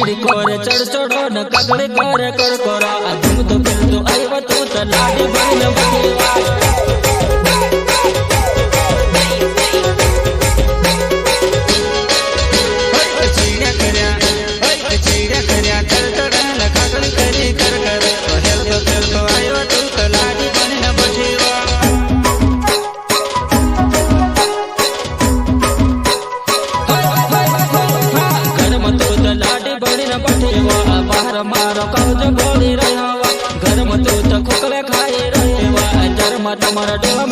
मीरी कोरे चढ़ चढ़ो न कगड़े करे कर कोरा तुम तो फिर तो आयो तू तो लाडी बन बटेवा मारो कवच बोली रहा घर में तू तो खोकले खाई रहेवा धर्म तुम्हारा डोला